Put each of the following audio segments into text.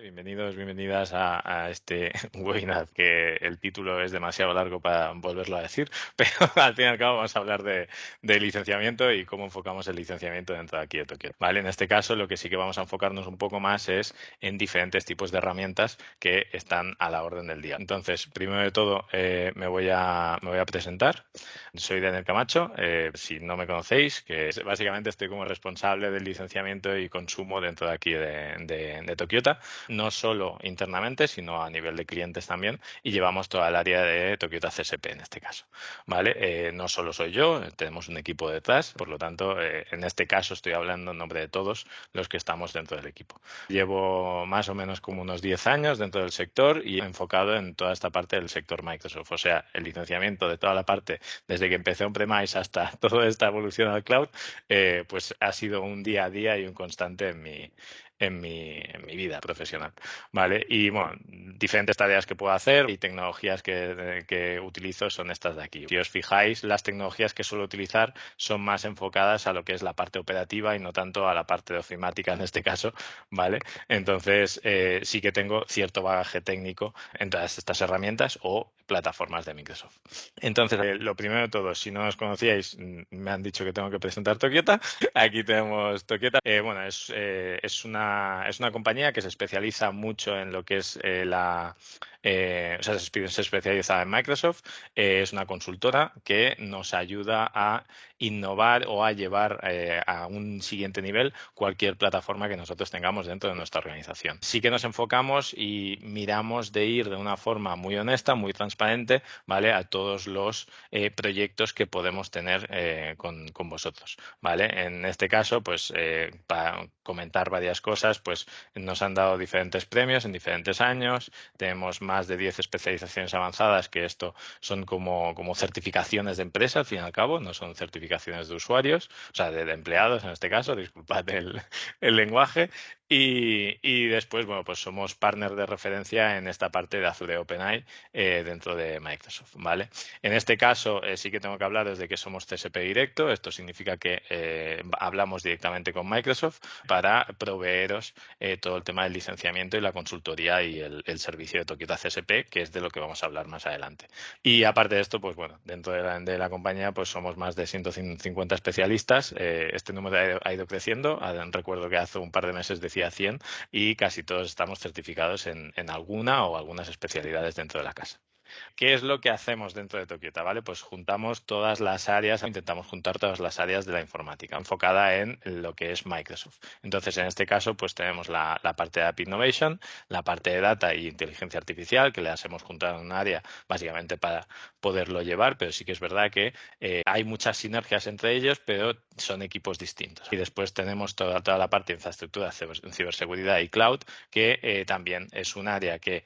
Bienvenidos, bienvenidas a este webinar, que el título es demasiado largo para volverlo a decir, pero al fin y al cabo vamos a hablar de licenciamiento y cómo enfocamos el licenciamiento dentro de aquí de Tokio. ¿Vale? En este caso, lo que sí que vamos a enfocarnos un poco más es en diferentes tipos de herramientas que están a la orden del día. Entonces, primero de todo, me voy a presentar. Soy Daniel Camacho. Si no me conocéis, básicamente estoy como responsable del licenciamiento y consumo dentro de aquí de Tokiota, no solo internamente, sino a nivel de clientes también, y llevamos toda el área de Tokiota CSP en este caso, ¿vale? No solo soy yo, tenemos un equipo detrás, por lo tanto, en este caso estoy hablando en nombre de todos los que estamos dentro del equipo. Llevo más o menos como unos 10 años dentro del sector y enfocado en toda esta parte del sector Microsoft, o sea, el licenciamiento de toda la parte, desde que empecé on-premise hasta toda esta evolución al cloud, pues ha sido un día a día y un constante en mi vida profesional, ¿vale? Y bueno, diferentes tareas que puedo hacer y tecnologías que utilizo son estas de aquí. Si os fijáis, las tecnologías que suelo utilizar son más enfocadas a lo que es la parte operativa y no tanto a la parte de ofimática en este caso, ¿vale? Entonces, sí que tengo cierto bagaje técnico en todas estas herramientas o plataformas de Microsoft. Entonces, lo primero de todo, si no os conocíais, me han dicho que tengo que presentar Tokiota. Aquí tenemos Tokiota. Bueno, es una compañía que se especializa mucho en lo que es o sea, se especializa en Microsoft. Es una consultora que nos ayuda a innovar o a llevar a un siguiente nivel cualquier plataforma que nosotros tengamos dentro de nuestra organización. Sí que nos enfocamos y miramos de ir de una forma muy honesta, muy transparente, ¿vale? A todos los proyectos que podemos tener con vosotros, ¿vale? En este caso, pues para comentar varias cosas, pues nos han dado diferentes premios en diferentes años. Tenemos más de 10 especializaciones avanzadas, que esto son como certificaciones de empresa, al fin y al cabo, no son certificaciones de usuarios, o sea, de empleados en este caso, disculpad el lenguaje. Y después, bueno, pues somos partner de referencia en esta parte de Azure OpenAI dentro de Microsoft, ¿vale? En este caso, sí que tengo que hablar desde que somos CSP directo. Esto significa que hablamos directamente con Microsoft para proveeros todo el tema del licenciamiento y la consultoría y el servicio de Tokiota CSP, que es de lo que vamos a hablar más adelante. Y aparte de esto, pues bueno, dentro de la compañía pues somos más de 150 especialistas. Este número ha ido creciendo. Recuerdo que hace un par de meses decía 100 y casi todos estamos certificados en alguna o algunas especialidades dentro de la casa. ¿Qué es lo que hacemos dentro de Tokiota? ¿Vale? Pues juntamos todas las áreas, intentamos juntar todas las áreas de la informática, enfocada en lo que es Microsoft. Entonces, en este caso, pues tenemos la parte de App Innovation, la parte de Data y Inteligencia Artificial, que las hemos juntado en un área básicamente para poderlo llevar, pero sí que es verdad que hay muchas sinergias entre ellos, pero son equipos distintos. Y después tenemos toda la parte de infraestructura, ciberseguridad y cloud, que también es un área que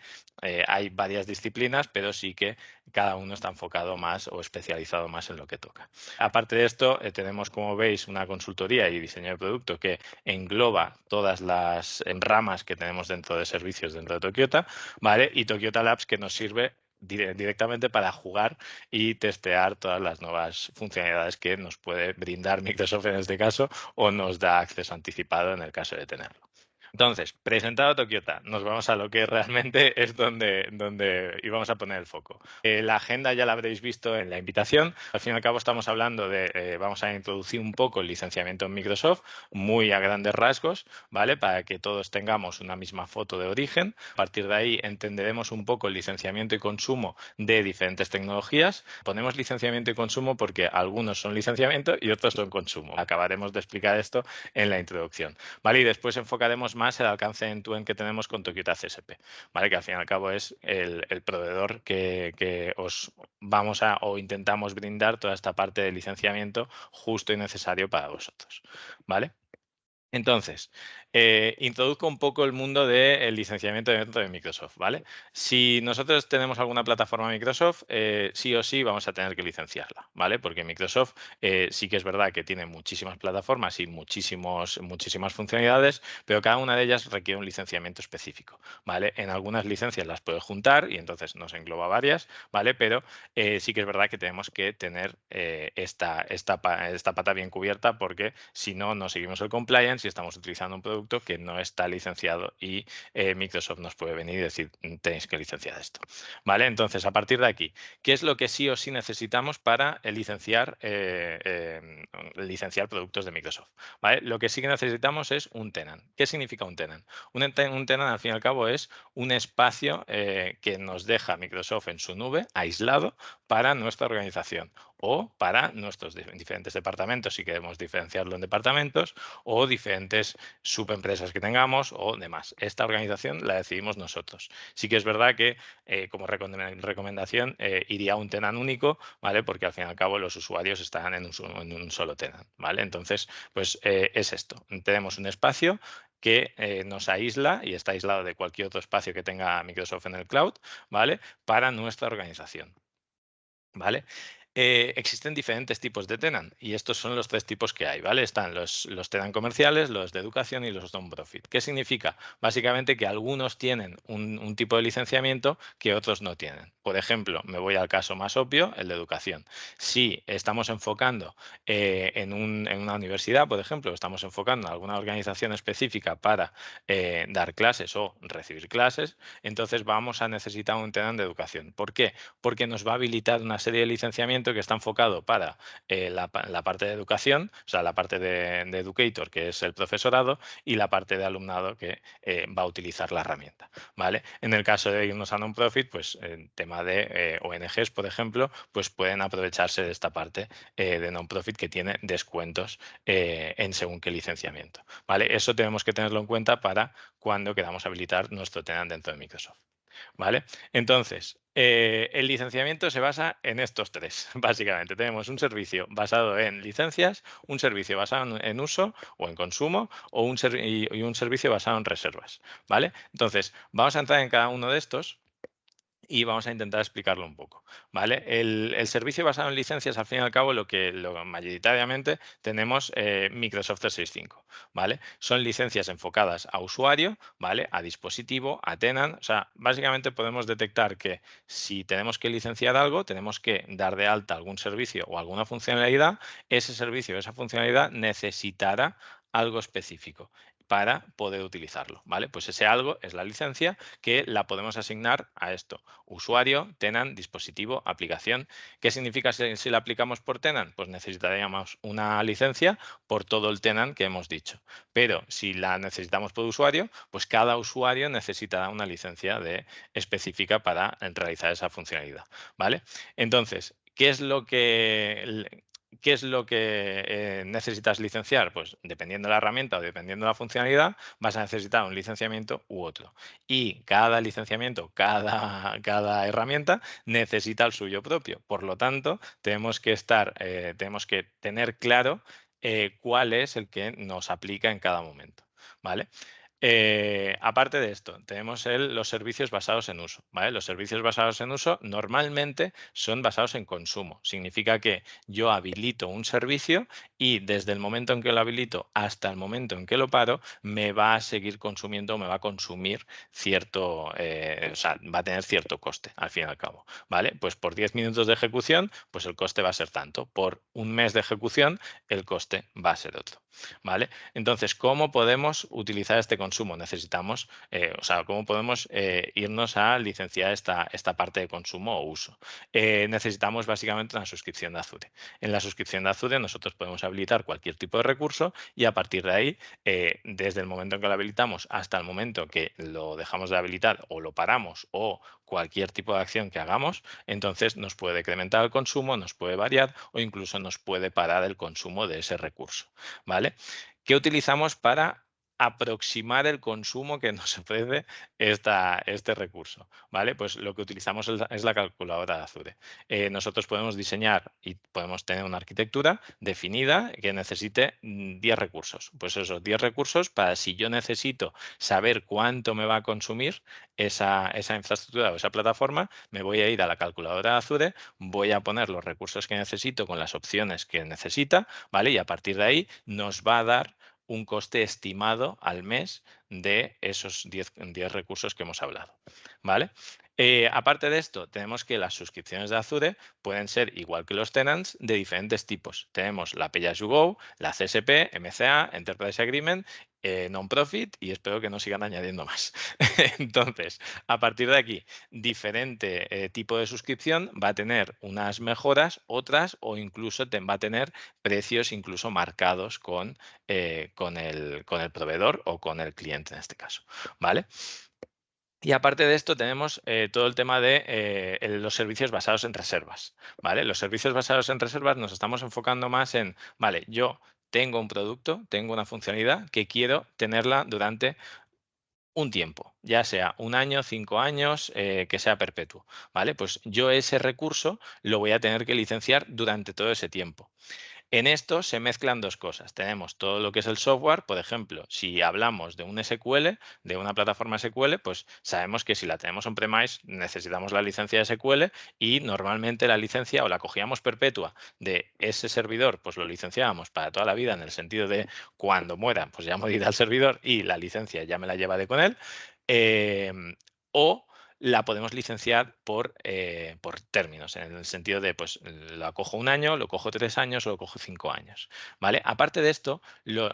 hay varias disciplinas, pero sí que cada uno está enfocado más o especializado más en lo que toca. Aparte de esto, tenemos, como veis, una consultoría y diseño de producto que engloba todas las ramas que tenemos dentro de servicios dentro de Tokiota, ¿vale? Y Tokiota Labs, que nos sirve directamente para jugar y testear todas las nuevas funcionalidades que nos puede brindar Microsoft en este caso o nos da acceso anticipado en el caso de tenerlo. Entonces, presentado Tokiota, nos vamos a lo que realmente es donde íbamos a poner el foco. La agenda ya la habréis visto en la invitación. Al fin y al cabo estamos hablando vamos a introducir un poco el licenciamiento en Microsoft, muy a grandes rasgos, ¿vale? Para que todos tengamos una misma foto de origen. A partir de ahí entenderemos un poco el licenciamiento y consumo de diferentes tecnologías. Ponemos licenciamiento y consumo porque algunos son licenciamiento y otros son consumo. Acabaremos de explicar esto en la introducción, ¿vale? Y después enfocaremos más el alcance end-to-end que tenemos con Tokiota CSP, ¿vale? Que al fin y al cabo es el proveedor que os vamos a o intentamos brindar toda esta parte de licenciamiento justo y necesario para vosotros, ¿vale? Entonces, introduzco un poco el mundo del licenciamiento dentro de Microsoft, ¿vale? Si nosotros tenemos alguna plataforma Microsoft, sí o sí vamos a tener que licenciarla, ¿vale? Porque Microsoft sí que es verdad que tiene muchísimas plataformas y muchísimas funcionalidades, pero cada una de ellas requiere un licenciamiento específico, ¿vale? En algunas licencias las puedes juntar y entonces nos engloba varias, ¿vale? Pero sí que es verdad que tenemos que tener esta pata bien cubierta porque si no, no seguimos el compliance si estamos utilizando un producto que no está licenciado y Microsoft nos puede venir y decir, tenéis que licenciar esto. ¿Vale? Entonces, a partir de aquí, ¿qué es lo que sí o sí necesitamos para licenciar productos de Microsoft? ¿Vale? Lo que sí que necesitamos es un tenant. ¿Qué significa un tenant? Un tenant, al fin y al cabo, es un espacio que nos deja Microsoft en su nube, aislado, para nuestra organización o para nuestros diferentes departamentos, si queremos diferenciarlo en departamentos, o diferentes subempresas que tengamos o demás. Esta organización la decidimos nosotros. Sí que es verdad que como recomendación iría a un tenant único, ¿vale? Porque al fin y al cabo los usuarios están en un solo tenant, ¿vale? Entonces, pues es esto. Tenemos un espacio que nos aísla y está aislado de cualquier otro espacio que tenga Microsoft en el cloud, ¿vale? Para nuestra organización. ¿Vale? Existen diferentes tipos de tenant y estos son los tres tipos que hay, ¿vale? Están los tenant comerciales, los de educación y los non-profit. ¿Qué significa? Básicamente que algunos tienen un tipo de licenciamiento que otros no tienen. Por ejemplo, me voy al caso más obvio, el de educación. Si estamos enfocando en una universidad, por ejemplo, estamos enfocando en alguna organización específica para dar clases o recibir clases, entonces vamos a necesitar un tenant de educación. ¿Por qué? Porque nos va a habilitar una serie de licenciamiento que está enfocado para la parte de educación, o sea, la parte de educator, que es el profesorado, y la parte de alumnado que va a utilizar la herramienta. ¿Vale? En el caso de irnos a non-profit, pues en tema de ONGs, por ejemplo, pues pueden aprovecharse de esta parte de non-profit que tiene descuentos en según qué licenciamiento. ¿Vale? Eso tenemos que tenerlo en cuenta para cuando queramos habilitar nuestro tenant dentro de Microsoft. ¿Vale? Entonces, el licenciamiento se basa en estos tres, básicamente. Tenemos un servicio basado en licencias, un servicio basado en uso o en consumo o y un servicio basado en reservas, ¿vale? Entonces, vamos a entrar en cada uno de estos y vamos a intentar explicarlo un poco, ¿vale? El servicio basado en licencias, al fin y al cabo, lo mayoritariamente tenemos Microsoft 365, ¿vale? Son licencias enfocadas a usuario, ¿vale? A dispositivo, a tenant, o sea, básicamente podemos detectar que si tenemos que licenciar algo, tenemos que dar de alta algún servicio o alguna funcionalidad, ese servicio o esa funcionalidad necesitará algo específico para poder utilizarlo, ¿vale? Pues ese algo es la licencia que la podemos asignar a esto: usuario, tenant, dispositivo, aplicación. ¿Qué significa si la aplicamos por tenant? Pues necesitaríamos una licencia por todo el tenant que hemos dicho. Pero si la necesitamos por usuario, pues cada usuario necesitará una licencia específica para realizar esa funcionalidad, ¿vale? Entonces, ¿qué es lo que necesitas licenciar? Pues dependiendo de la herramienta o dependiendo de la funcionalidad, vas a necesitar un licenciamiento u otro. Y cada licenciamiento, cada herramienta necesita el suyo propio. Por lo tanto, tenemos que tener claro cuál es el que nos aplica en cada momento. ¿Vale? Aparte de esto, tenemos los servicios basados en uso, ¿vale? Los servicios basados en uso normalmente son basados en consumo. Significa que yo habilito un servicio y desde el momento en que lo habilito hasta el momento en que lo paro, me va a seguir consumiendo, me va a consumir o sea, va a tener cierto coste, al fin y al cabo, ¿vale? Pues por 10 minutos de ejecución, pues el coste va a ser tanto. Por un mes de ejecución, el coste va a ser otro, ¿vale? Entonces, ¿cómo podemos utilizar este consumo? Necesitamos, o sea, ¿cómo podemos irnos a licenciar esta parte de consumo o uso? Necesitamos básicamente una suscripción de Azure. En la suscripción de Azure nosotros podemos habilitar cualquier tipo de recurso y a partir de ahí, desde el momento en que lo habilitamos hasta el momento que lo dejamos de habilitar o lo paramos o cualquier tipo de acción que hagamos, entonces nos puede decrementar el consumo, nos puede variar o incluso nos puede parar el consumo de ese recurso, ¿vale? ¿Qué utilizamos para aproximar el consumo que nos ofrece este recurso? ¿Vale? Pues lo que utilizamos es la calculadora de Azure. Nosotros podemos diseñar y podemos tener una arquitectura definida que necesite 10 recursos. Pues esos 10 recursos, para si yo necesito saber cuánto me va a consumir esa infraestructura o esa plataforma, me voy a ir a la calculadora de Azure, voy a poner los recursos que necesito con las opciones que necesita, ¿vale? Y a partir de ahí nos va a dar un coste estimado al mes de esos 10 recursos que hemos hablado, ¿vale? Aparte de esto, tenemos que las suscripciones de Azure pueden ser, igual que los tenants, de diferentes tipos. Tenemos la Pay As You Go, la CSP, MCA, Enterprise Agreement, Non-Profit, y espero que no sigan añadiendo más. Entonces, a partir de aquí, diferente tipo de suscripción va a tener unas mejoras, otras, o incluso va a tener precios incluso marcados con el proveedor o con el cliente en este caso, ¿vale? Y aparte de esto tenemos todo el tema de los servicios basados en reservas, ¿vale? Los servicios basados en reservas nos estamos enfocando más en, vale, yo tengo un producto, tengo una funcionalidad que quiero tenerla durante un tiempo, ya sea un año, 5 años, que sea perpetuo, ¿vale? Pues yo ese recurso lo voy a tener que licenciar durante todo ese tiempo. En esto se mezclan dos cosas. Tenemos todo lo que es el software, por ejemplo, si hablamos de un SQL, de una plataforma SQL, pues sabemos que si la tenemos on-premise necesitamos la licencia de SQL y normalmente la licencia o la cogíamos perpetua de ese servidor, pues lo licenciábamos para toda la vida en el sentido de cuando muera, pues ya morirá el servidor y la licencia ya me la llevaré con él. eh, o la podemos licenciar por términos, en el sentido de, pues, la cojo un año, lo cojo 3 años o lo cojo 5 años, ¿vale? Aparte de esto,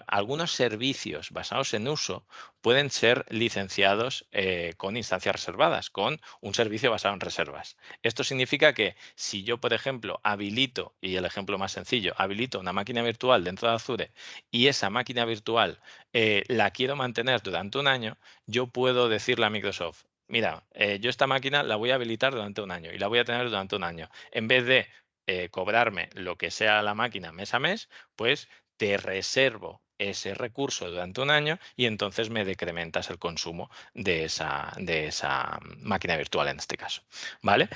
algunos servicios basados en uso pueden ser licenciados con instancias reservadas, con un servicio basado en reservas. Esto significa que si yo, por ejemplo, habilito, y el ejemplo más sencillo, habilito una máquina virtual dentro de Azure y esa máquina virtual la quiero mantener durante un año, yo puedo decirle a Microsoft, mira, yo esta máquina la voy a habilitar durante un año y la voy a tener durante un año. En vez de cobrarme lo que sea la máquina mes a mes, pues te reservo ese recurso durante un año y entonces me decrementas el consumo de esa máquina virtual en este caso. ¿Vale?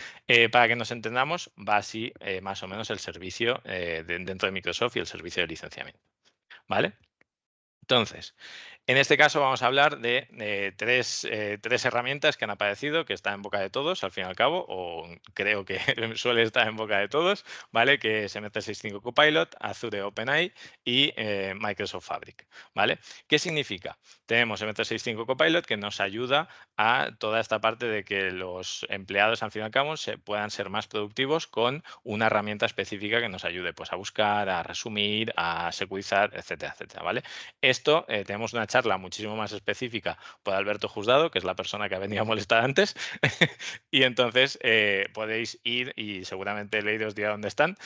Para que nos entendamos, va así más o menos el servicio dentro de Microsoft y el servicio de licenciamiento. ¿Vale? Entonces, en este caso vamos a hablar de tres herramientas que han aparecido, que están en boca de todos, al fin y al cabo, o creo que suele estar en boca de todos, ¿vale? Que es M365 Copilot, Azure OpenAI y Microsoft Fabric, ¿vale? ¿Qué significa? Tenemos M365 Copilot que nos ayuda a toda esta parte de que los empleados, al fin y al cabo, puedan ser más productivos con una herramienta específica que nos ayude, pues, a buscar, a resumir, a securizar, etcétera, etcétera, ¿vale? Esto, tenemos una charla muchísimo más específica por Alberto Jusdado, que es la persona que ha venido a molestar antes, y entonces podéis ir y seguramente Leire os dirá dónde están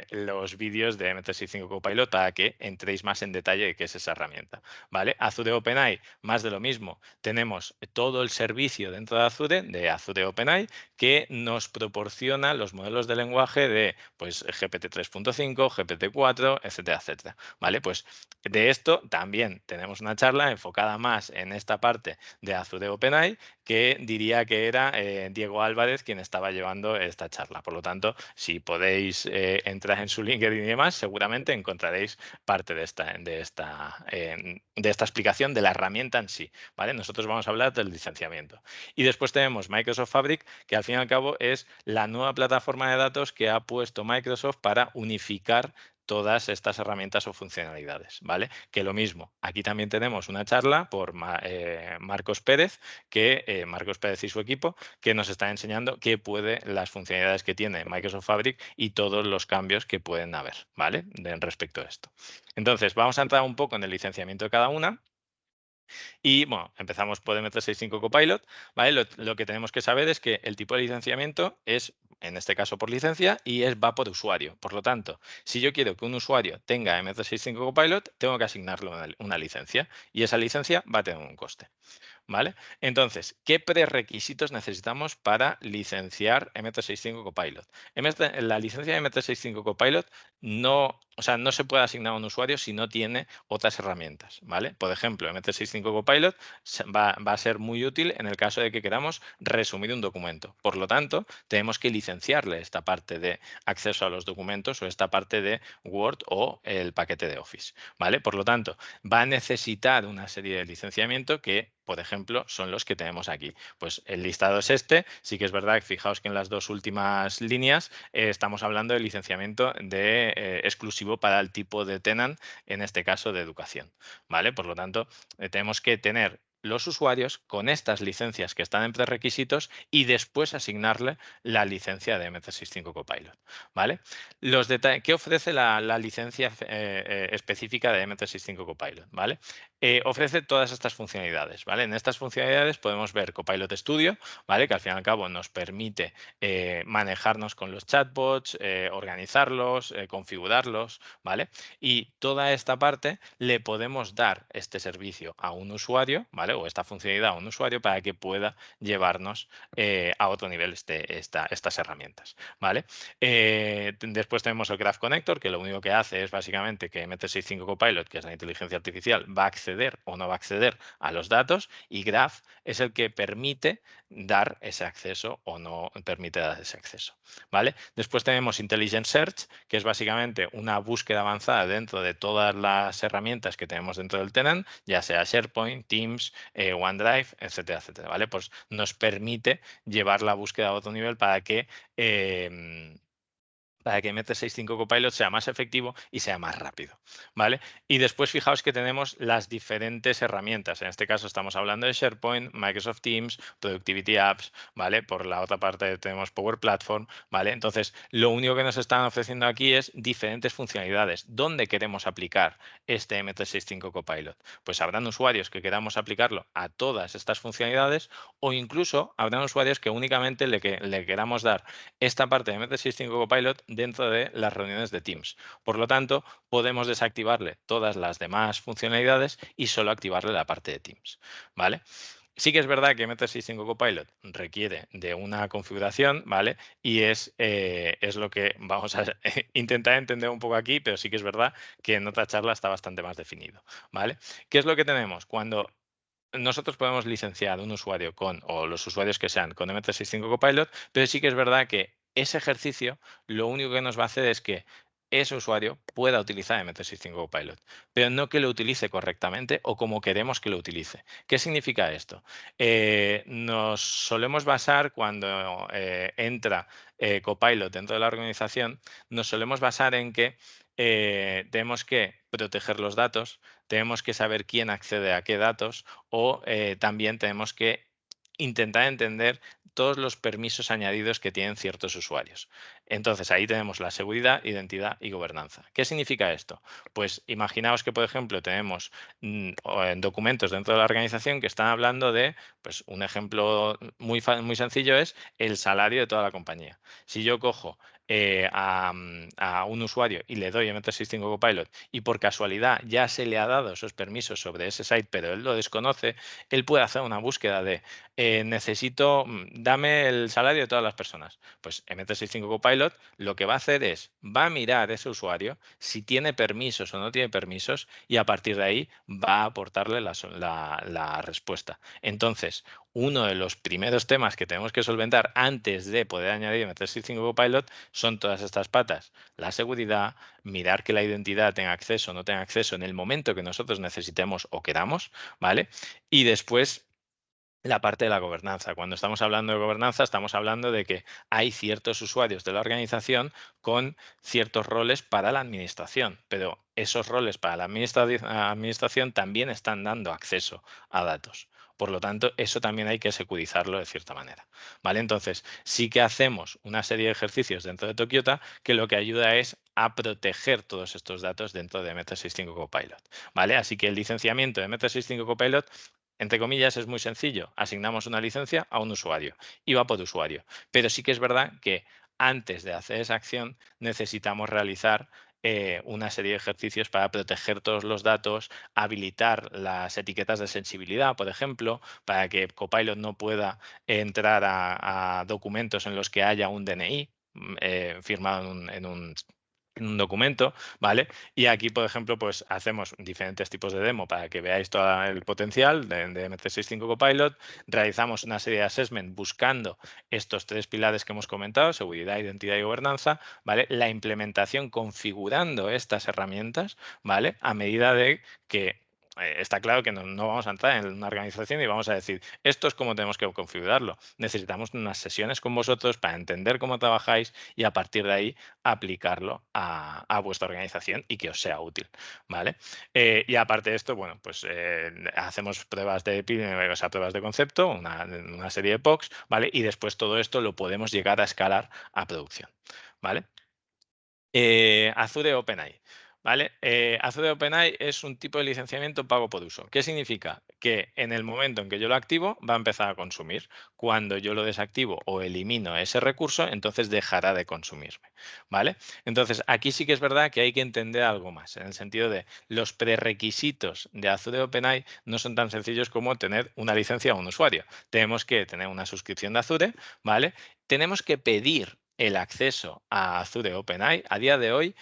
los vídeos de M365 Copilot para que entréis más en detalle de qué es esa herramienta, ¿vale? Azure OpenAI, más de lo mismo. Tenemos todo el servicio dentro de Azure OpenAI, que nos proporciona los modelos de lenguaje de, pues, GPT 3.5, GPT 4, etcétera, etcétera, ¿vale? Pues de esto también tenemos una charla enfocada más en esta parte de Azure OpenAI, que diría que era Diego Álvarez quien estaba llevando esta charla. Por lo tanto, si podéis entrar en su LinkedIn y demás, seguramente encontraréis parte de esta explicación de la herramienta en sí, ¿vale? Nosotros vamos a hablar del licenciamiento. Y después tenemos Microsoft Fabric, que al fin y al cabo es la nueva plataforma de datos que ha puesto Microsoft para unificar todas estas herramientas o funcionalidades, ¿vale? Que lo mismo, aquí también tenemos una charla por Marcos Pérez, Marcos Pérez y su equipo, que nos está enseñando las funcionalidades que tiene Microsoft Fabric y todos los cambios que pueden haber, ¿vale? Respecto a esto. Entonces, vamos a entrar un poco en el licenciamiento de cada una. Y bueno, empezamos por M365 Copilot, ¿vale? Lo que tenemos que saber es que el tipo de licenciamiento es, en este caso, por licencia y va por usuario. Por lo tanto, si yo quiero que un usuario tenga M365 Copilot, tengo que asignarle una licencia y esa licencia va a tener un coste. ¿Vale? Entonces, ¿qué prerequisitos necesitamos para licenciar M365 Copilot? La licencia de M365 Copilot no, o sea, no se puede asignar a un usuario si no tiene otras herramientas, ¿vale? Por ejemplo, M365 Copilot va a ser muy útil en el caso de que queramos resumir un documento. Por lo tanto, tenemos que licenciarle esta parte de acceso a los documentos o esta parte de Word o el paquete de Office, ¿vale? Por lo tanto, va a necesitar una serie de licenciamiento que por ejemplo, son los que tenemos aquí. Pues el listado es este. Sí que es verdad que fijaos que en las dos últimas líneas estamos hablando de licenciamiento exclusivo para el tipo de tenant, en este caso de educación, ¿vale? Por lo tanto, tenemos que tener los usuarios con estas licencias que están en prerequisitos y después asignarle la licencia de M365 Copilot, ¿vale? ¿Qué ofrece la licencia específica de M365 Copilot? ¿Vale? Ofrece todas estas funcionalidades, ¿vale? En estas funcionalidades podemos ver Copilot Studio, ¿vale? Que al fin y al cabo nos permite manejarnos con los chatbots, organizarlos, configurarlos, ¿vale? Y toda esta parte le podemos dar este servicio a un usuario, ¿vale? O esta funcionalidad a un usuario para que pueda llevarnos a otro nivel estas herramientas, ¿vale? Después tenemos el Graph Connector, que lo único que hace es básicamente que MT65 Copilot, que es la inteligencia artificial, va a acceder o no va a acceder a los datos, y Graph es el que permite dar ese acceso o no permite dar ese acceso, ¿vale? Después tenemos Intelligent Search, que es básicamente una búsqueda avanzada dentro de todas las herramientas que tenemos dentro del tenant, ya sea SharePoint, Teams, OneDrive, etcétera, etcétera, ¿vale? Pues nos permite llevar la búsqueda a otro nivel para que MT65 Copilot sea más efectivo y sea más rápido, ¿vale? Y después fijaos que tenemos las diferentes herramientas. En este caso estamos hablando de SharePoint, Microsoft Teams, Productivity Apps, ¿vale? Por la otra parte tenemos Power Platform, ¿vale? Entonces, lo único que nos están ofreciendo aquí es diferentes funcionalidades. ¿Dónde queremos aplicar este MT65 Copilot? Pues habrán usuarios que queramos aplicarlo a todas estas funcionalidades, o incluso habrán usuarios que únicamente le queramos dar esta parte de MT65 Copilot dentro de las reuniones de Teams. Por lo tanto, podemos desactivarle todas las demás funcionalidades y solo activarle la parte de Teams, ¿vale? Sí que es verdad que MT65 Copilot requiere de una configuración, ¿vale? Y es lo que vamos a intentar entender un poco aquí, pero sí que es verdad que en otra charla está bastante más definido, ¿vale? ¿Qué es lo que tenemos? Cuando nosotros podemos licenciar un usuario o los usuarios que sean con MT65 Copilot, pero sí que es verdad que ese ejercicio lo único que nos va a hacer es que ese usuario pueda utilizar MT65 Copilot, pero no que lo utilice correctamente o como queremos que lo utilice. ¿Qué significa esto? Nos solemos basar cuando entra Copilot dentro de la organización, nos solemos basar en que tenemos que proteger los datos, tenemos que saber quién accede a qué datos, o también tenemos que intentar entender todos los permisos añadidos que tienen ciertos usuarios. Entonces, ahí tenemos la seguridad, identidad y gobernanza. ¿Qué significa esto? Pues imaginaos que, por ejemplo, tenemos documentos dentro de la organización que están hablando de, pues un ejemplo muy sencillo es el salario de toda la compañía. Si yo cojo a un usuario y le doy MT65 Copilot y por casualidad ya se le ha dado esos permisos sobre ese site, pero él lo desconoce, él puede hacer una búsqueda de dame el salario de todas las personas. Pues MT65 Copilot lo que va a hacer es, va a mirar ese usuario si tiene permisos o no tiene permisos, y a partir de ahí va a aportarle la respuesta. Entonces, uno de los primeros temas que tenemos que solventar antes de poder añadir MT65 Copilot son todas estas patas: la seguridad, mirar que la identidad tenga acceso o no tenga acceso en el momento que nosotros necesitemos o queramos, ¿vale? Y después la parte de la gobernanza. Cuando estamos hablando de gobernanza, estamos hablando de que hay ciertos usuarios de la organización con ciertos roles para la administración, pero esos roles para la administración también están dando acceso a datos. Por lo tanto, eso también hay que securizarlo de cierta manera, ¿vale? Entonces, sí que hacemos una serie de ejercicios dentro de Tokiota que lo que ayuda es a proteger todos estos datos dentro de MT65 Copilot, ¿vale? Así que el licenciamiento de MT65 Copilot, entre comillas, es muy sencillo. Asignamos una licencia a un usuario y va por usuario. Pero sí que es verdad que antes de hacer esa acción necesitamos realizar una serie de ejercicios para proteger todos los datos, habilitar las etiquetas de sensibilidad, por ejemplo, para que Copilot no pueda entrar a documentos en los que haya un DNI firmado en un documento, ¿vale? Y aquí, por ejemplo, pues hacemos diferentes tipos de demo para que veáis todo el potencial de MT65 Copilot. Realizamos una serie de assessment buscando estos tres pilares que hemos comentado: seguridad, identidad y gobernanza, ¿vale? La implementación configurando estas herramientas, ¿vale? A medida de que está claro que no vamos a entrar en una organización y vamos a decir, esto es cómo tenemos que configurarlo. Necesitamos unas sesiones con vosotros para entender cómo trabajáis y a partir de ahí aplicarlo a vuestra organización y que os sea útil, ¿vale? Y aparte de esto, bueno, pues hacemos pruebas o sea, pruebas de concepto, una serie de POCs, ¿vale? Y después todo esto lo podemos llegar a escalar a producción, ¿vale? Azure OpenAI, ¿vale? Azure OpenAI es un tipo de licenciamiento pago por uso. ¿Qué significa? Que en el momento en que yo lo activo, va a empezar a consumir. Cuando yo lo desactivo o elimino ese recurso, entonces dejará de consumirme, ¿vale? Entonces, aquí sí que es verdad que hay que entender algo más, en el sentido de los prerequisitos de Azure OpenAI no son tan sencillos como tener una licencia a un usuario. Tenemos que tener una suscripción de Azure, ¿vale? Tenemos que pedir el acceso a Azure OpenAI. A día de hoy,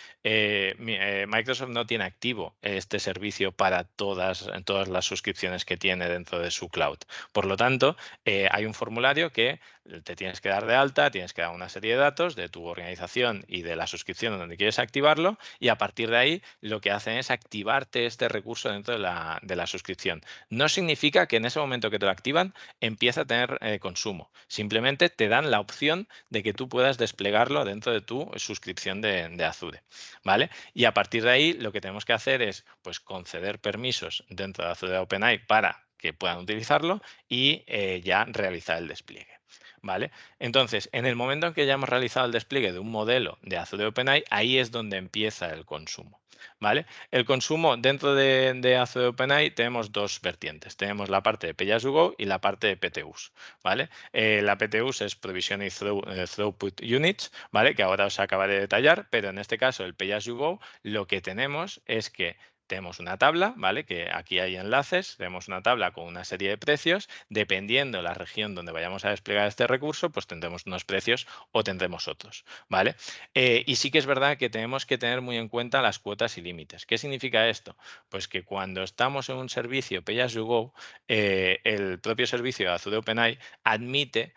Microsoft no tiene activo este servicio para todas las suscripciones que tiene dentro de su cloud. Por lo tanto, hay un formulario que te tienes que dar de alta, tienes que dar una serie de datos de tu organización y de la suscripción donde quieres activarlo y a partir de ahí lo que hacen es activarte este recurso dentro de la suscripción. No significa que en ese momento que te lo activan empiece a tener consumo. Simplemente te dan la opción de que tú puedas desplegarlo dentro de tu suscripción de Azure, ¿vale? Y a partir de ahí lo que tenemos que hacer es pues conceder permisos dentro de Azure OpenAI para que puedan utilizarlo y ya realizar el despliegue. ¿Vale? Entonces, en el momento en que ya hemos realizado el despliegue de un modelo de Azure OpenAI, ahí es donde empieza el consumo. ¿Vale? El consumo dentro de Azure OpenAI tenemos dos vertientes. Tenemos la parte de Pay as you go y la parte de PTUs. ¿Vale? La PTUs es Provisioning Throughput Units, ¿vale? Que ahora os acabaré de detallar, pero en este caso el Pay as you go lo que tenemos es que tenemos una tabla, ¿vale? Que aquí hay enlaces, tenemos una tabla con una serie de precios. Dependiendo de la región donde vayamos a desplegar este recurso, pues tendremos unos precios o tendremos otros, ¿vale? Y sí que es verdad que tenemos que tener muy en cuenta las cuotas y límites. ¿Qué significa esto? Pues que cuando estamos en un servicio Pay as you go, el propio servicio de Azure OpenAI admite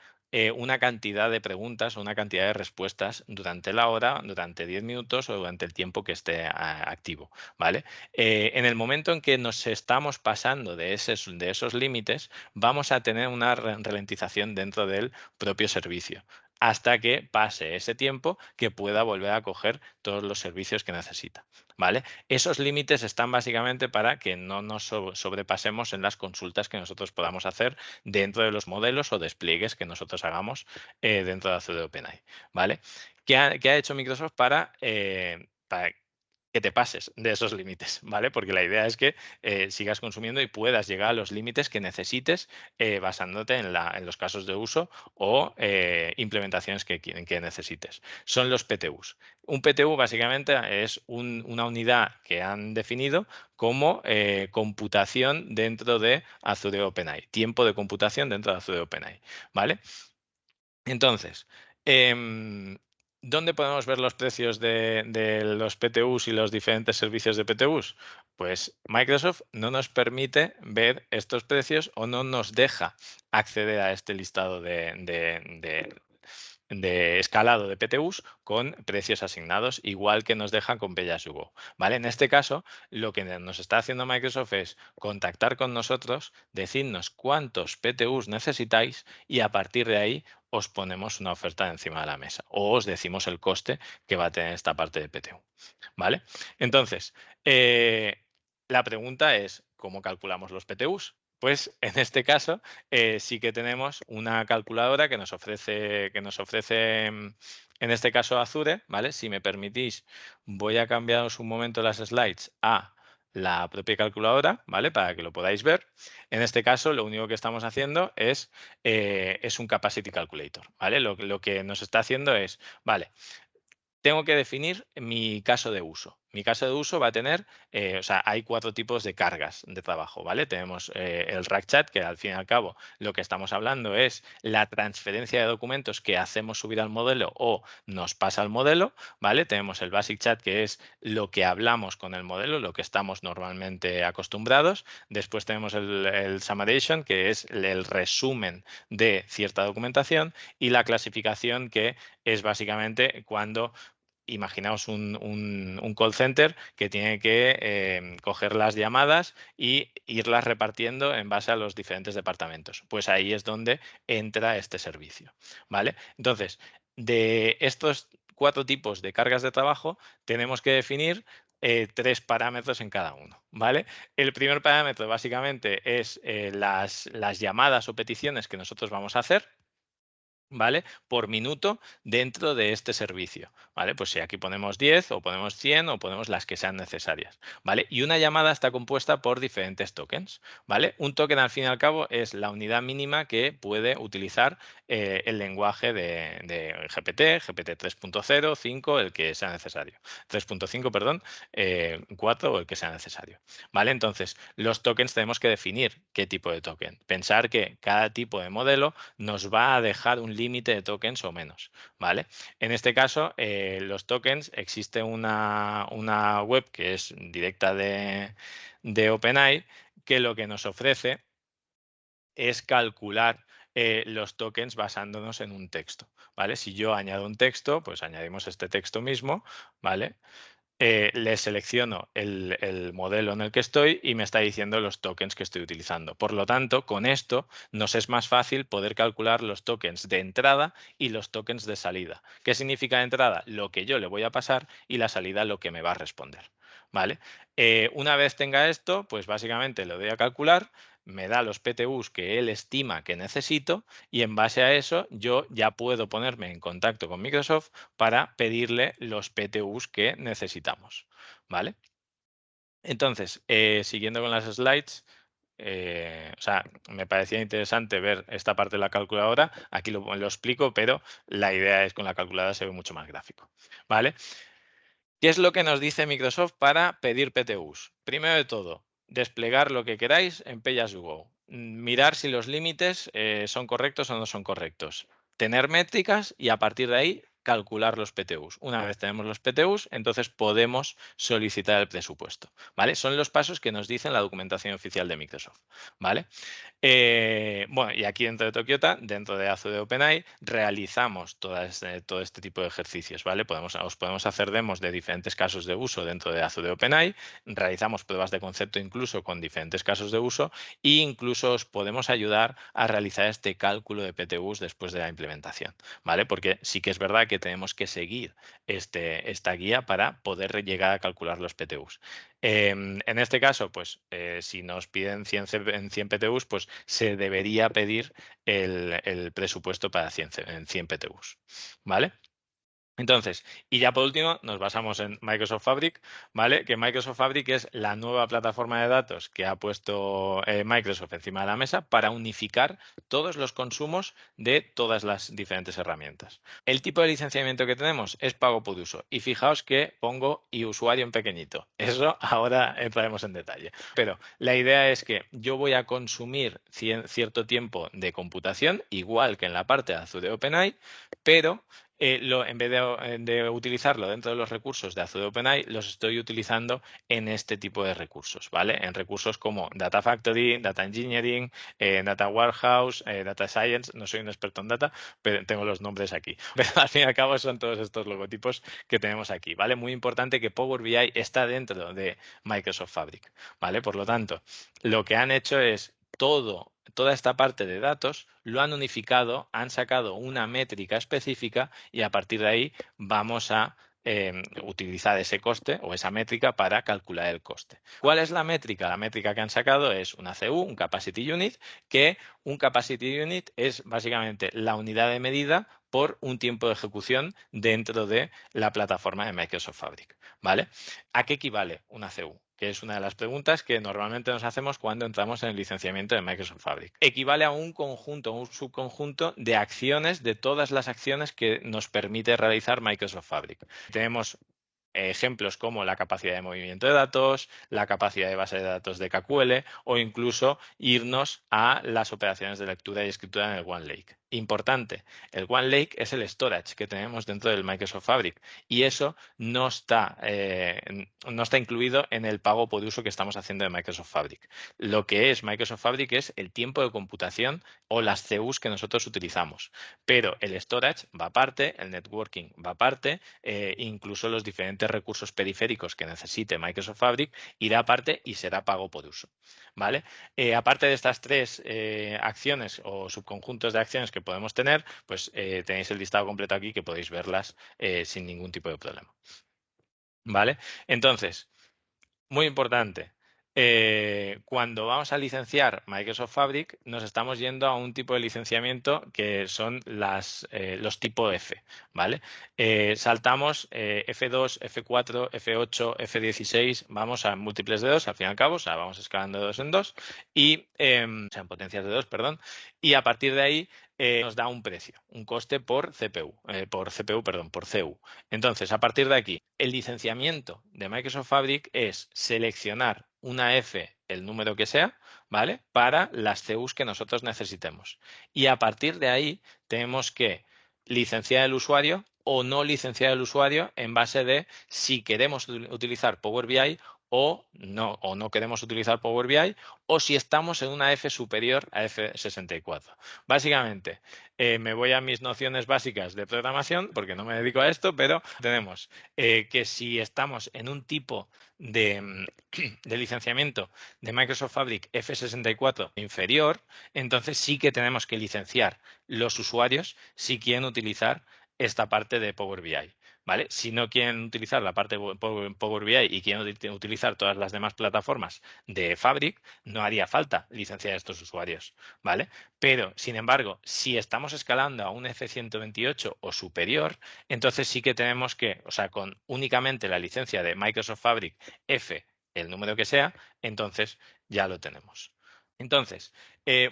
una cantidad de preguntas o una cantidad de respuestas durante la hora, durante 10 minutos o durante el tiempo que esté activo, ¿vale? En el momento en que nos estamos pasando de esos límites, vamos a tener una ralentización dentro del propio servicio hasta que pase ese tiempo que pueda volver a coger todos los servicios que necesita, ¿vale? Esos límites están básicamente para que no nos sobrepasemos en las consultas que nosotros podamos hacer dentro de los modelos o despliegues que nosotros hagamos dentro de Azure OpenAI, ¿vale? ¿Qué ha hecho Microsoft para que te pases de esos límites, ¿vale? Porque la idea es que sigas consumiendo y puedas llegar a los límites que necesites basándote en los casos de uso o implementaciones que necesites. Son los PTUs. Un PTU básicamente es una unidad que han definido como computación dentro de Azure OpenAI, tiempo de computación dentro de Azure OpenAI, ¿vale? Entonces, em, ¿dónde podemos ver los precios de los PTUs y los diferentes servicios de PTUs? Pues Microsoft no nos permite ver estos precios o no nos deja acceder a este listado de escalado de PTUs con precios asignados, igual que nos deja con Pay as you go, ¿vale? En este caso, lo que nos está haciendo Microsoft es contactar con nosotros, decirnos cuántos PTUs necesitáis y a partir de ahí os ponemos una oferta encima de la mesa o os decimos el coste que va a tener esta parte de PTU, ¿vale? Entonces, la pregunta es, ¿cómo calculamos los PTUs? Pues en este caso sí que tenemos una calculadora que nos ofrece, en este caso Azure, ¿vale? Si me permitís, voy a cambiaros un momento las slides a la propia calculadora, ¿vale? Para que lo podáis ver. En este caso, lo único que estamos haciendo es un capacity calculator, ¿vale? Lo que nos está haciendo es, vale, tengo que definir mi caso de uso. Mi caso de uso va a tener, o sea, hay 4 tipos de cargas de trabajo, ¿vale? Tenemos el Rack Chat, que al fin y al cabo lo que estamos hablando es la transferencia de documentos que hacemos subir al modelo o nos pasa al modelo, ¿vale? Tenemos el Basic Chat, que es lo que hablamos con el modelo, lo que estamos normalmente acostumbrados. Después tenemos el Summarization, que es el resumen de cierta documentación y la clasificación, que es básicamente cuando imaginaos un call center que tiene que coger las llamadas y irlas repartiendo en base a los diferentes departamentos. Pues ahí es donde entra este servicio, ¿vale? Entonces, de estos 4 tipos de cargas de trabajo, tenemos que definir 3 parámetros en cada uno, ¿vale? El primer parámetro básicamente es las llamadas o peticiones que nosotros vamos a hacer, ¿vale? Por minuto dentro de este servicio, ¿vale? Pues si aquí ponemos 10 o ponemos 100 o ponemos las que sean necesarias, ¿vale? Y una llamada está compuesta por diferentes tokens, ¿vale? Un token al fin y al cabo es la unidad mínima que puede utilizar el lenguaje de GPT, GPT 3.0, 5, el que sea necesario. 3.5, perdón, 4 o el que sea necesario, ¿vale? Entonces, los tokens tenemos que definir qué tipo de token. Pensar que cada tipo de modelo nos va a dejar un límite de tokens o menos, ¿vale? En este caso, los tokens, existe una web que es directa de OpenAI, que lo que nos ofrece es calcular los tokens basándonos en un texto, ¿vale? Si yo añado un texto, pues añadimos este texto mismo, ¿vale? Le selecciono el modelo en el que estoy y me está diciendo los tokens que estoy utilizando. Por lo tanto, con esto nos es más fácil poder calcular los tokens de entrada y los tokens de salida. ¿Qué significa de entrada? Lo que yo le voy a pasar y la salida lo que me va a responder. ¿Vale? Una vez tenga esto, pues básicamente lo doy a calcular, me da los PTUs que él estima que necesito y en base a eso yo ya puedo ponerme en contacto con Microsoft para pedirle los PTUs que necesitamos, ¿vale? Entonces, siguiendo con las slides, o sea, me parecía interesante ver esta parte de la calculadora. Aquí lo explico, pero la idea es con la calculadora se ve mucho más gráfico, ¿vale? ¿Qué es lo que nos dice Microsoft para pedir PTUs? Primero de todo, desplegar lo que queráis en Pay as you go. Mirar si los límites son correctos o no son correctos. Tener métricas y a partir de ahí calcular los PTUs. Una vez tenemos los PTUs, entonces podemos solicitar el presupuesto, ¿vale? Son los pasos que nos dice la documentación oficial de Microsoft, ¿vale? Bueno, y aquí dentro de Tokiota, dentro de Azure de OpenAI, realizamos todo este tipo de ejercicios, ¿vale? Os podemos hacer demos de diferentes casos de uso dentro de Azure de OpenAI, realizamos pruebas de concepto incluso con diferentes casos de uso e incluso os podemos ayudar a realizar este cálculo de PTUs después de la implementación, ¿vale? Porque sí que es verdad que tenemos que seguir esta guía para poder llegar a calcular los PTUs. En este caso, pues si nos piden 100 PTUs, pues se debería pedir el presupuesto para 100 PTUs, ¿vale? Entonces, y ya por último, nos basamos en Microsoft Fabric, ¿vale? Que Microsoft Fabric es la nueva plataforma de datos que ha puesto Microsoft encima de la mesa para unificar todos los consumos de todas las diferentes herramientas. El tipo de licenciamiento que tenemos es pago por uso. Y fijaos que pongo y usuario en pequeñito. Eso ahora entraremos en detalle. Pero la idea es que yo voy a consumir cierto tiempo de computación, igual que en la parte de Azure OpenAI, pero en vez de utilizarlo dentro de los recursos de Azure OpenAI, los estoy utilizando en este tipo de recursos, ¿vale? En recursos como Data Factory, Data Engineering, Data Warehouse, Data Science. No soy un experto en data, pero tengo los nombres aquí. Pero al fin y al cabo son todos estos logotipos que tenemos aquí, ¿vale? Muy importante que Power BI está dentro de Microsoft Fabric, ¿vale? Por lo tanto, lo que han hecho es toda esta parte de datos lo han unificado, han sacado una métrica específica y a partir de ahí vamos a utilizar ese coste o esa métrica para calcular el coste. ¿Cuál es la métrica? La métrica que han sacado es una CU, un Capacity Unit, que un Capacity Unit es básicamente la unidad de medida por un tiempo de ejecución dentro de la plataforma de Microsoft Fabric, ¿vale? ¿A qué equivale una CU? Que es una de las preguntas que normalmente nos hacemos cuando entramos en el licenciamiento de Microsoft Fabric. Equivale a un conjunto, un subconjunto de acciones, de todas las acciones que nos permite realizar Microsoft Fabric. Tenemos ejemplos como la capacidad de movimiento de datos, la capacidad de base de datos de KQL o incluso irnos a las operaciones de lectura y escritura en el OneLake. Importante, el OneLake es el storage que tenemos dentro del Microsoft Fabric y eso no está incluido en el pago por uso que estamos haciendo de Microsoft Fabric. Lo que es Microsoft Fabric es el tiempo de computación o las CUs que nosotros utilizamos, pero el storage va aparte, el networking va aparte, incluso los diferentes recursos periféricos que necesite Microsoft Fabric irá aparte y será pago por uso, ¿vale? Aparte de estas tres acciones o subconjuntos de acciones que podemos tener, pues tenéis el listado completo aquí que podéis verlas sin ningún tipo de problema. ¿Vale? Entonces, muy importante. Cuando vamos a licenciar Microsoft Fabric, nos estamos yendo a un tipo de licenciamiento que son los tipo F, ¿vale? Saltamos F2, F4, F8, F16, vamos a múltiples de 2, al fin y al cabo, o sea, vamos escalando de 2 en 2, o sea, en potencias de 2, perdón, y a partir de ahí nos da un precio, un coste por CPU, por CU. Entonces, a partir de aquí, el licenciamiento de Microsoft Fabric es seleccionar una F, el número que sea, ¿vale? Para las CUs que nosotros necesitemos. Y a partir de ahí tenemos que licenciar el usuario o no licenciar el usuario en base de si queremos utilizar Power BI o no queremos utilizar Power BI o si estamos en una F superior a F64. Básicamente, me voy a mis nociones básicas de programación porque no me dedico a esto, pero tenemos que si estamos en un tipo de licenciamiento de Microsoft Fabric F64 inferior, entonces sí que tenemos que licenciar los usuarios si quieren utilizar esta parte de Power BI. ¿Vale? Si no quieren utilizar la parte de Power BI y quieren utilizar todas las demás plataformas de Fabric, no haría falta licenciar a estos usuarios. ¿Vale? Pero, sin embargo, si estamos escalando a un F128 o superior, entonces sí que tenemos que, o sea, con únicamente la licencia de Microsoft Fabric F, el número que sea, entonces ya lo tenemos. Entonces,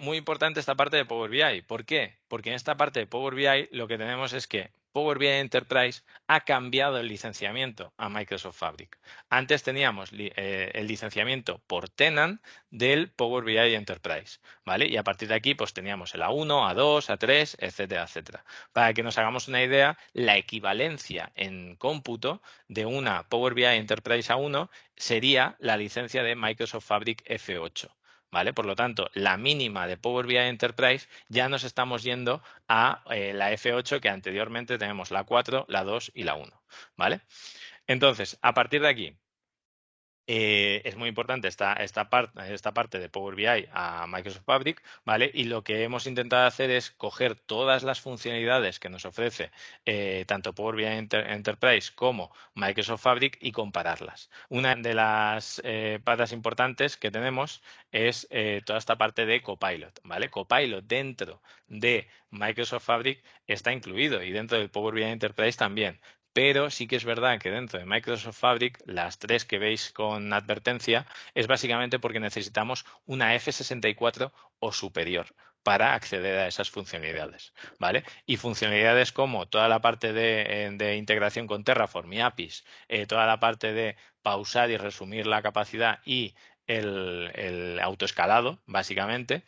muy importante esta parte de Power BI. ¿Por qué? Porque en esta parte de Power BI lo que tenemos es que Power BI Enterprise ha cambiado el licenciamiento a Microsoft Fabric. Antes teníamos el licenciamiento por tenant del Power BI Enterprise, ¿vale? Y a partir de aquí, pues teníamos el A1, A2, A3, etcétera, etcétera. Para que nos hagamos una idea, la equivalencia en cómputo de una Power BI Enterprise A1 sería la licencia de Microsoft Fabric F8. ¿Vale? Por lo tanto, la mínima de Power BI Enterprise ya nos estamos yendo a la F8 que anteriormente tenemos la 4, la 2 y la 1. ¿Vale? Entonces, a partir de aquí, es muy importante esta parte de Power BI a Microsoft Fabric, ¿vale? Y lo que hemos intentado hacer es coger todas las funcionalidades que nos ofrece tanto Power BI Enterprise como Microsoft Fabric y compararlas. Una de las patas importantes que tenemos es toda esta parte de Copilot, ¿vale? Copilot dentro de Microsoft Fabric está incluido y dentro del Power BI Enterprise también. Pero sí que es verdad que dentro de Microsoft Fabric, las tres que veis con advertencia, es básicamente porque necesitamos una F64 o superior para acceder a esas funcionalidades, ¿vale? Y funcionalidades como toda la parte de integración con Terraform y APIs, toda la parte de pausar y resumir la capacidad y el autoescalado, básicamente,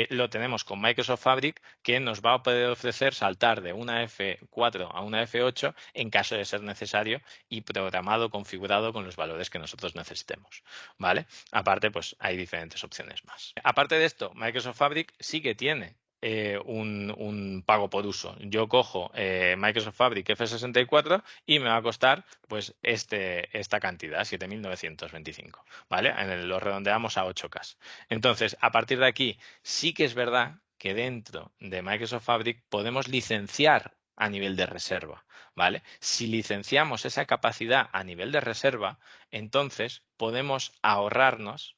lo tenemos con Microsoft Fabric, que nos va a poder ofrecer saltar de una F4 a una F8 en caso de ser necesario y programado, configurado con los valores que nosotros necesitemos, ¿vale? Aparte, pues hay diferentes opciones más. Aparte de esto, Microsoft Fabric sí que tiene un pago por uso. Yo cojo Microsoft Fabric F64 y me va a costar pues esta cantidad, 7.925, ¿vale? Lo redondeamos a 8K. Entonces, a partir de aquí, sí que es verdad que dentro de Microsoft Fabric podemos licenciar a nivel de reserva, ¿vale? Si licenciamos esa capacidad a nivel de reserva, entonces podemos ahorrarnos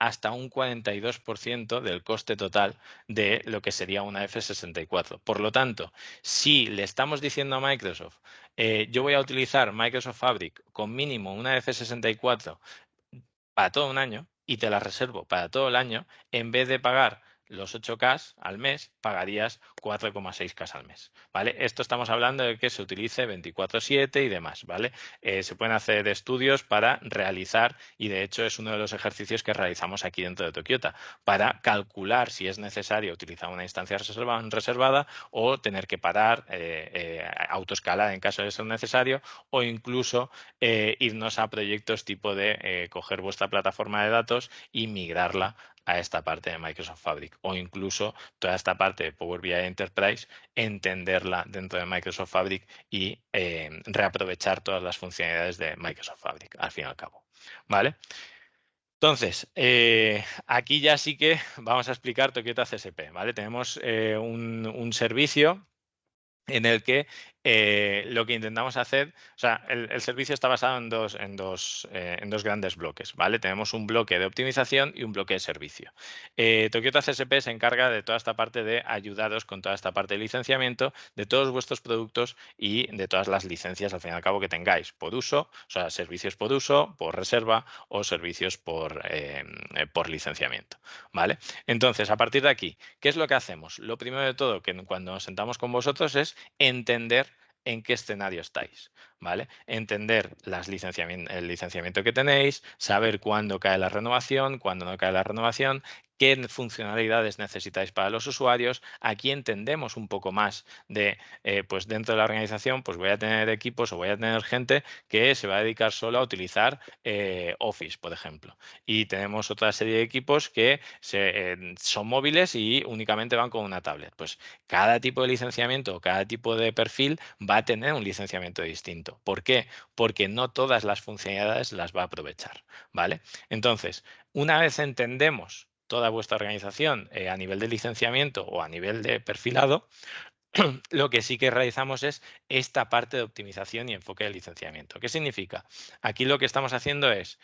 hasta un 42% del coste total de lo que sería una F64. Por lo tanto, si le estamos diciendo a Microsoft, yo voy a utilizar Microsoft Fabric con mínimo una F64 para todo un año y te la reservo para todo el año, en vez de pagar los 8K al mes, pagarías 4,6K al mes, ¿vale? Esto estamos hablando de que se utilice 24/7 y demás, ¿vale? Se pueden hacer estudios para realizar, y de hecho es uno de los ejercicios que realizamos aquí dentro de Tokiota, para calcular si es necesario utilizar una instancia reservada o tener que parar, autoescalar en caso de ser necesario, o incluso irnos a proyectos tipo de coger vuestra plataforma de datos y migrarla a esta parte de Microsoft Fabric, o incluso toda esta parte de Power BI Enterprise, entenderla dentro de Microsoft Fabric y reaprovechar todas las funcionalidades de Microsoft Fabric, al fin y al cabo. ¿Vale? Entonces, aquí ya sí que vamos a explicar Tokiota CSP, ¿vale? Tenemos un servicio en el que lo que intentamos hacer, o sea, el servicio está basado en dos grandes bloques, ¿vale? Tenemos un bloque de optimización y un bloque de servicio. Tokiota CSP se encarga de toda esta parte de ayudaros con toda esta parte de licenciamiento de todos vuestros productos y de todas las licencias, al fin y al cabo, que tengáis por uso, o sea, servicios por uso, por reserva o servicios por licenciamiento, ¿vale? Entonces, a partir de aquí, ¿qué es lo que hacemos? Lo primero de todo, que cuando nos sentamos con vosotros es entender en qué escenario estáis, ¿vale? Entender el licenciamiento que tenéis, saber cuándo cae la renovación, cuándo no cae la renovación, qué funcionalidades necesitáis para los usuarios. Aquí entendemos un poco más de, pues dentro de la organización, pues voy a tener equipos o voy a tener gente que se va a dedicar solo a utilizar Office, por ejemplo. Y tenemos otra serie de equipos que son móviles y únicamente van con una tablet. Pues cada tipo de licenciamiento, cada tipo de perfil va a tener un licenciamiento distinto. ¿Por qué? Porque no todas las funcionalidades las va a aprovechar, ¿vale? Entonces, una vez entendemos toda vuestra organización a nivel de licenciamiento o a nivel de perfilado, lo que sí que realizamos es esta parte de optimización y enfoque de licenciamiento. ¿Qué significa? Aquí lo que estamos haciendo es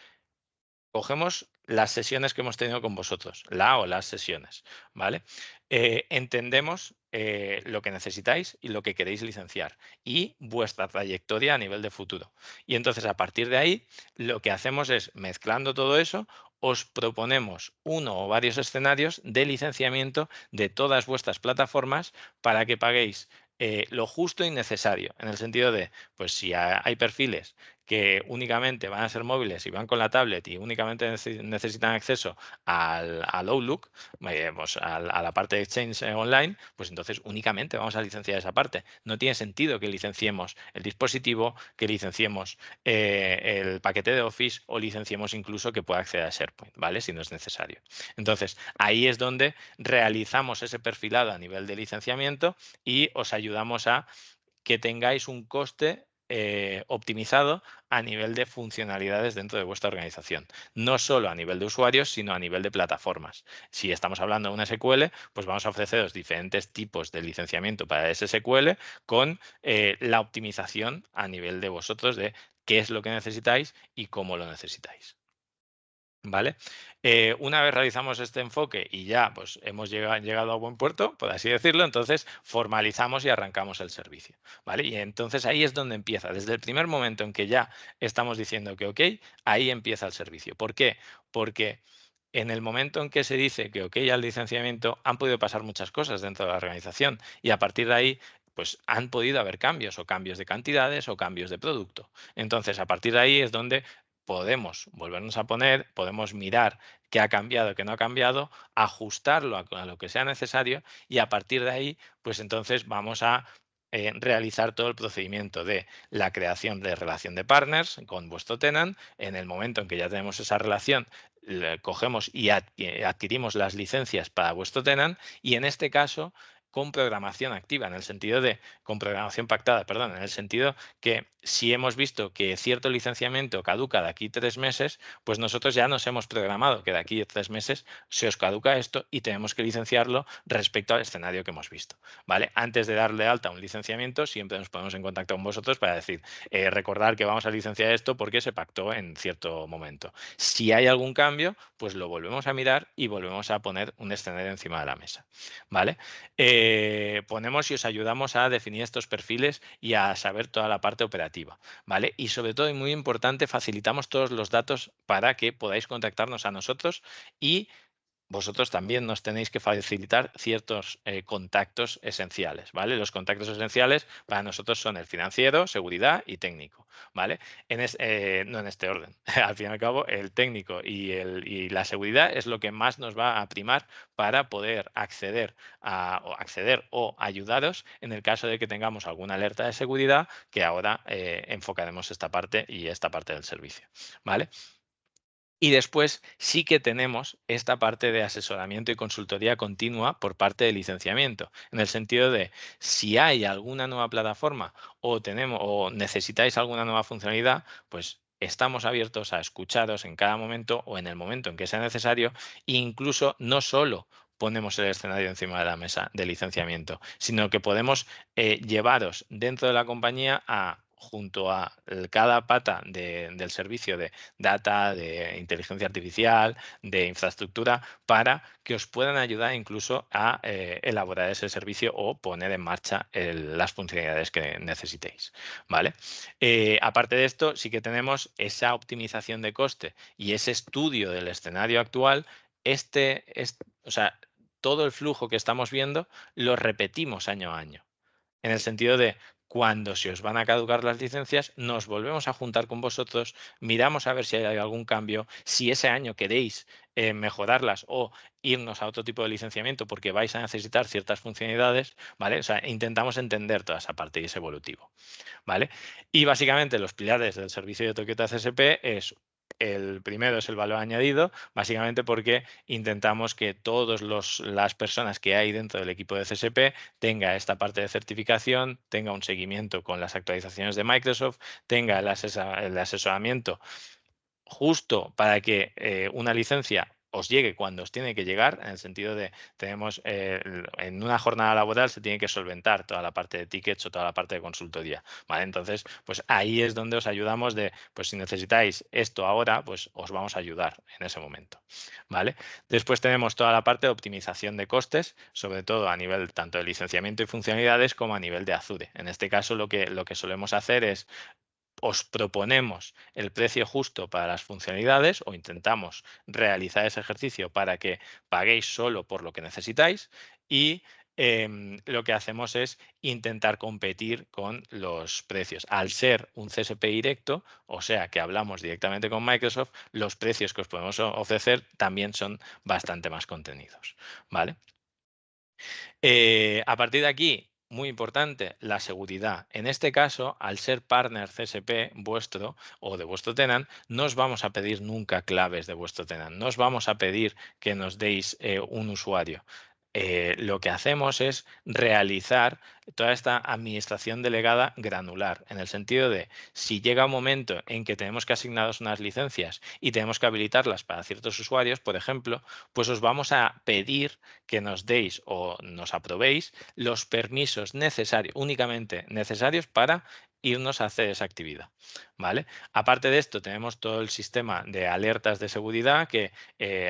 cogemos las sesiones que hemos tenido con vosotros, la o las sesiones, ¿vale? Entendemos lo que necesitáis y lo que queréis licenciar y vuestra trayectoria a nivel de futuro. Y entonces, a partir de ahí, lo que hacemos es, mezclando todo eso, os proponemos uno o varios escenarios de licenciamiento de todas vuestras plataformas para que paguéis lo justo y necesario, en el sentido de, pues si hay perfiles que únicamente van a ser móviles y van con la tablet y únicamente necesitan acceso al Outlook, pues, a la parte de Exchange online, pues entonces únicamente vamos a licenciar esa parte. No tiene sentido que licenciemos el dispositivo, que licenciemos el paquete de Office o licenciemos incluso que pueda acceder a SharePoint, ¿vale? Si no es necesario. Entonces, ahí es donde realizamos ese perfilado a nivel de licenciamiento y os ayudamos a que tengáis un coste optimizado a nivel de funcionalidades dentro de vuestra organización. No solo a nivel de usuarios, sino a nivel de plataformas. Si estamos hablando de una SQL, pues vamos a ofreceros diferentes tipos de licenciamiento para ese SQL con la optimización a nivel de vosotros de qué es lo que necesitáis y cómo lo necesitáis. ¿Vale? Una vez realizamos este enfoque y ya pues hemos llegado a buen puerto, por así decirlo, entonces formalizamos y arrancamos el servicio, ¿vale? Y entonces ahí es donde empieza. Desde el primer momento en que ya estamos diciendo que ok, ahí empieza el servicio. ¿Por qué? Porque en el momento en que se dice que ok al licenciamiento, han podido pasar muchas cosas dentro de la organización y a partir de ahí pues han podido haber cambios o cambios de cantidades o cambios de producto. Entonces, a partir de ahí es donde podemos volvernos a poner, podemos mirar qué ha cambiado, qué no ha cambiado, ajustarlo a lo que sea necesario y a partir de ahí, pues entonces vamos a realizar todo el procedimiento de la creación de relación de partners con vuestro tenant. En el momento en que ya tenemos esa relación, cogemos y adquirimos las licencias para vuestro tenant y en este caso con programación activa, en el sentido de, con programación pactada, perdón, en el sentido que si hemos visto que cierto licenciamiento caduca de aquí 3 meses, pues nosotros ya nos hemos programado que de aquí a 3 meses se os caduca esto y tenemos que licenciarlo respecto al escenario que hemos visto, ¿vale? Antes de darle alta a un licenciamiento, siempre nos ponemos en contacto con vosotros para decir, recordar que vamos a licenciar esto porque se pactó en cierto momento. Si hay algún cambio, pues lo volvemos a mirar y volvemos a poner un escenario encima de la mesa, ¿vale? Ponemos y os ayudamos a definir estos perfiles y a saber toda la parte operativa, ¿vale? Y sobre todo, y muy importante, facilitamos todos los datos para que podáis contactarnos a nosotros y vosotros también nos tenéis que facilitar ciertos contactos esenciales, ¿vale? Los contactos esenciales para nosotros son el financiero, seguridad y técnico, ¿vale? No en este orden. Al fin y al cabo, el técnico y la seguridad es lo que más nos va a primar para poder acceder o ayudaros en el caso de que tengamos alguna alerta de seguridad, que ahora enfocaremos esta parte y esta parte del servicio, ¿vale? Y después sí que tenemos esta parte de asesoramiento y consultoría continua por parte de licenciamiento, en el sentido de si hay alguna nueva plataforma o necesitáis alguna nueva funcionalidad, pues estamos abiertos a escucharos en cada momento o en el momento en que sea necesario, e incluso no solo ponemos el escenario encima de la mesa de licenciamiento, sino que podemos llevaros dentro de la compañía junto a cada pata del servicio de data, de inteligencia artificial, de infraestructura, para que os puedan ayudar incluso a elaborar ese servicio o poner en marcha las funcionalidades que necesitéis. ¿Vale? Aparte de esto, sí que tenemos esa optimización de coste y ese estudio del escenario actual. O sea, todo el flujo que estamos viendo lo repetimos año a año, en el sentido de cuando se os van a caducar las licencias, nos volvemos a juntar con vosotros, miramos a ver si hay algún cambio, si ese año queréis mejorarlas o irnos a otro tipo de licenciamiento porque vais a necesitar ciertas funcionalidades, ¿vale? O sea, intentamos entender toda esa parte y es evolutivo. ¿Vale? Y básicamente los pilares del servicio de Toyota CSP es el primero es el valor añadido, básicamente porque intentamos que todas las personas que hay dentro del equipo de CSP tenga esta parte de certificación, tenga un seguimiento con las actualizaciones de Microsoft, tenga el asesoramiento justo para que una licencia os llegue cuando os tiene que llegar, en el sentido de tenemos en una jornada laboral se tiene que solventar toda la parte de tickets o toda la parte de consultoría, ¿vale? Entonces, pues ahí es donde os ayudamos pues si necesitáis esto ahora, pues os vamos a ayudar en ese momento, ¿vale? Después tenemos toda la parte de optimización de costes, sobre todo a nivel tanto de licenciamiento y funcionalidades como a nivel de Azure. En este caso, lo que solemos hacer es os proponemos el precio justo para las funcionalidades o intentamos realizar ese ejercicio para que paguéis solo por lo que necesitáis y lo que hacemos es intentar competir con los precios. Al ser un CSP directo, o sea que hablamos directamente con Microsoft, los precios que os podemos ofrecer también son bastante más contenidos. ¿Vale? A partir de aquí, muy importante, la seguridad. En este caso, al ser partner CSP vuestro o de vuestro tenant, no os vamos a pedir nunca claves de vuestro tenant. No os vamos a pedir que nos deis un usuario. Lo que hacemos es realizar toda esta administración delegada granular, en el sentido de si llega un momento en que tenemos que asignaros unas licencias y tenemos que habilitarlas para ciertos usuarios, por ejemplo, pues os vamos a pedir que nos deis o nos aprobéis los permisos necesarios, únicamente necesarios para irnos a hacer esa actividad, ¿vale? Aparte de esto, tenemos todo el sistema de alertas de seguridad que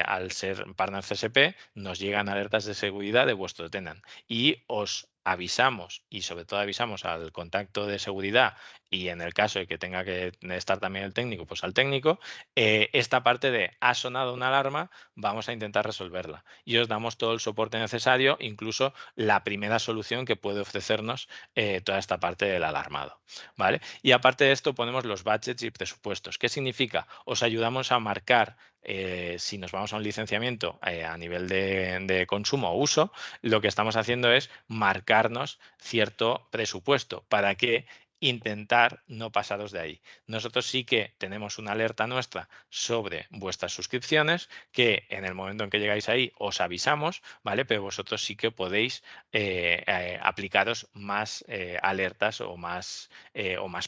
al ser partner CSP nos llegan alertas de seguridad de vuestro tenant y os avisamos y sobre todo avisamos al contacto de seguridad y en el caso de que tenga que estar también el técnico, pues al técnico, esta parte de ha sonado una alarma, vamos a intentar resolverla y os damos todo el soporte necesario, incluso la primera solución que puede ofrecernos toda esta parte del alarmado, ¿vale? Y aparte de esto ponemos los budgets y presupuestos. ¿Qué significa? Os ayudamos a marcar si nos vamos a un licenciamiento a nivel de consumo o uso, lo que estamos haciendo es marcarnos cierto presupuesto para que intentar no pasaros de ahí. Nosotros sí que tenemos una alerta nuestra sobre vuestras suscripciones que en el momento en que llegáis ahí os avisamos, ¿vale? Pero vosotros sí que podéis aplicaros más alertas o más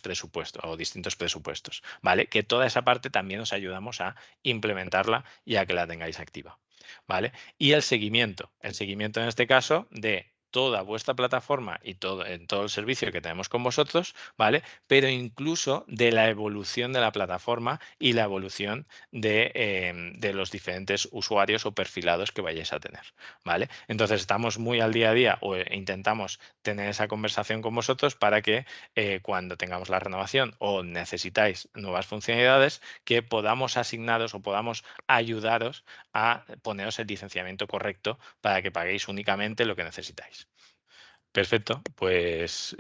presupuestos o distintos presupuestos, ¿vale? Que toda esa parte también os ayudamos a implementarla y a que la tengáis activa, ¿vale? Y el seguimiento en este caso de toda vuestra plataforma y todo el servicio que tenemos con vosotros, ¿vale? Pero incluso de la evolución de la plataforma y la evolución de los diferentes usuarios o perfilados que vayáis a tener, ¿vale? Entonces estamos muy al día a día o intentamos tener esa conversación con vosotros para que cuando tengamos la renovación o necesitáis nuevas funcionalidades, que podamos asignaros o podamos ayudaros a poneros el licenciamiento correcto para que paguéis únicamente lo que necesitáis. Perfecto, pues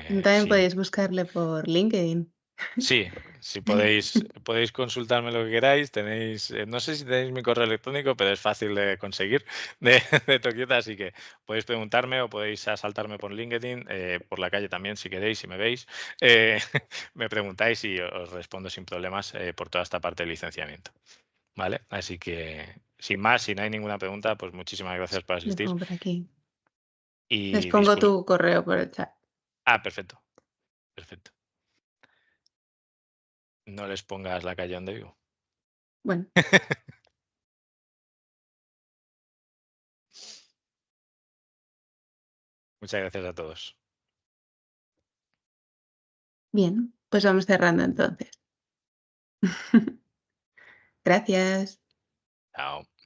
También podéis buscarle por LinkedIn. sí, si podéis consultarme lo que queráis, tenéis, no sé si tenéis mi correo electrónico, pero es fácil de conseguir de Tokiota, así que podéis preguntarme o podéis asaltarme por LinkedIn, por la calle también si queréis, si me veis, eh, me preguntáis y os respondo sin problemas por toda esta parte del licenciamiento, ¿vale? Así que, sin más, si no hay ninguna pregunta, pues muchísimas gracias por Lo asistir pongo por aquí. Les y pongo tu correo por el chat. perfecto, perfecto. No les pongas la calle donde vivo. Bueno, Muchas gracias a todos. bien, pues vamos cerrando entonces. Gracias. Chao.